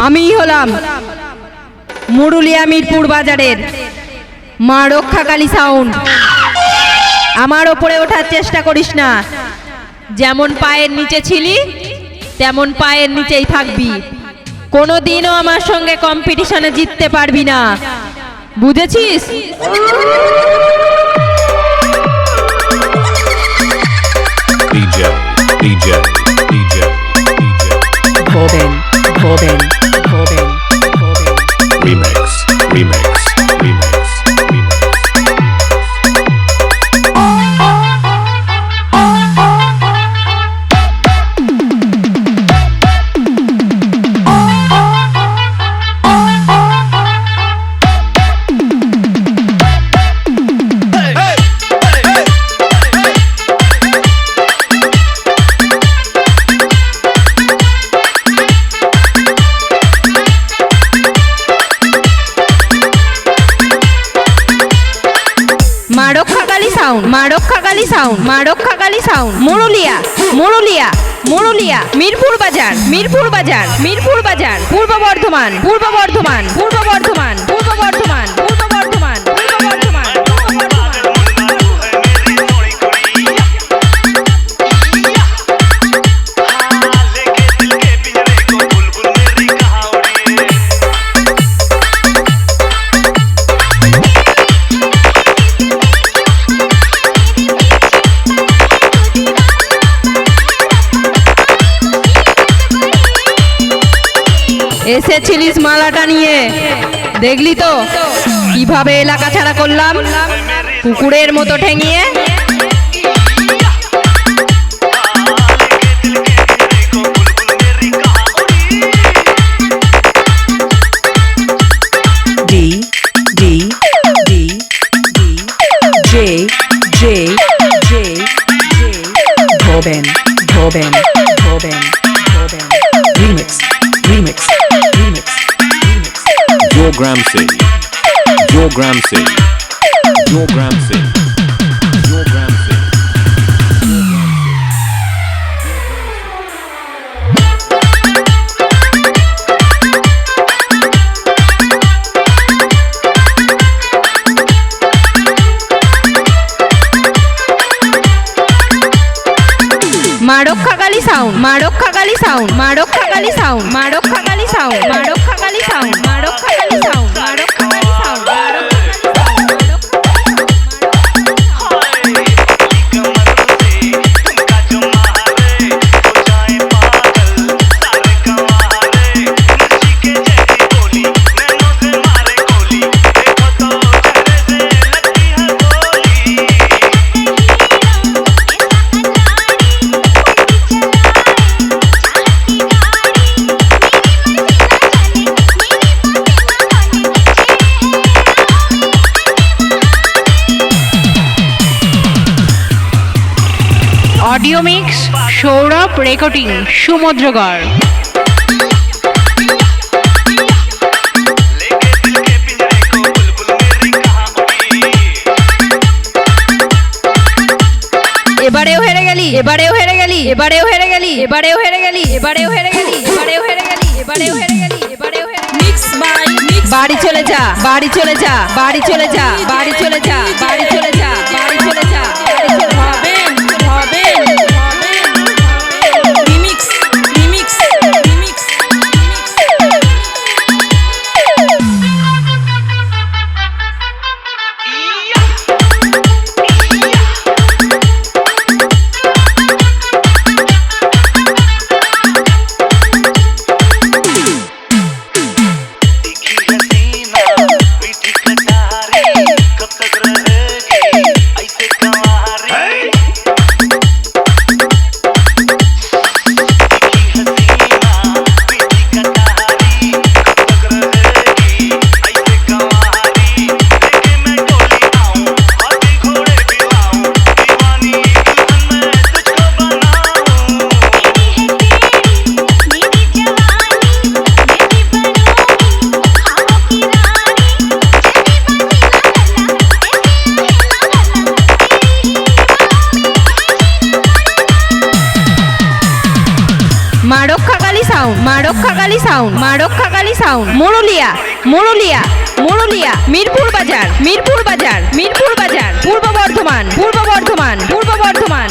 আমিই হলাম মুরুলিয়া মিরপুর বাজারের মা রক্ষাকালী সাউন্ড। আমার ওপরে ওঠার চেষ্টা করিস না, যেমন পায়ের নিচে ছিলি তেমন পায়ের নিচেই থাকবি। কোনোদিনও আমার সঙ্গে কম্পিটিশনে জিততে পারবি না, বুঝেছিস? Boben, Boben, Boben, Boben. Remix, remix, remix, remix. মা রক্ষাকালী সাউন্ড, মা রক্ষাকালী সাউন্ড, মা রক্ষাকালী সাউন্ড। মুরুলিয়া, মুরুলিয়া, মুরুলিয়া, মিরপুর বাজার, মিরপুর বাজার, মিরপুর বাজার, পূর্ব বর্ধমান, পূর্ব বর্ধমান, পূর্ব বর্ধমান, পূর্ব বর্ধমান, পূর্ব বর্ধমান, পূর্ব বর্ধমান। এসেছিলিস মালাটা নিয়ে, দেখলি তো কিভাবে এলাকা ছাড়া করলাম, কুকুরের মতো ঠেঙিয়ে। D, D, D, D, J, J, J, J. Boben, Boben, Boben, Boben. Remix, remix, remix, remix. Yogram City, Yogram City, Yogram City, Yogram City. মা রক্ষাকালী সাউন্ড, মা রক্ষাকালী সাউন্ড, মা রক্ষাকালী সাউন্ড, মা রক্ষাকালী সাউন্ড, মা রক্ষাকালী সাউন্ড, মা রক্ষাকালী সাউন্ড, মা রক্ষাকালী সাউন্ড, মা Rakshakali sound. Audio mix Sourav, recording Samudragarh. এবারেও হেরে গেলি, এবারেও হেরে গেলি, এবারেও হেরে গেলি, এবারেও হেরে গেলি, এবারেও হেরে গেলি, এবারেও হেরে গেলি, এবারেও হেরে গেলি, এবারেও হেরে গেলি। মিক্স বাই মিক্স। বাড়ি চলে যা, বাড়ি চলে যা, বাড়ি চলে যা, বাড়ি চলে যা, বাড়ি চলে যা, বাড়ি চলে যা, বাড়ি চলে যা। হবেন, হবেন, হবেন। Remix, remix, remix, remix. मीठी कटारी कब तक रहेगी টাউন মোরলিয়া মোরলিয়া মোরলিয়া মিরপুর বাজার মিরপুর বাজার মিরপুর বাজার পূর্ব বর্ধমান পূর্ব বর্ধমান পূর্ব বর্ধমান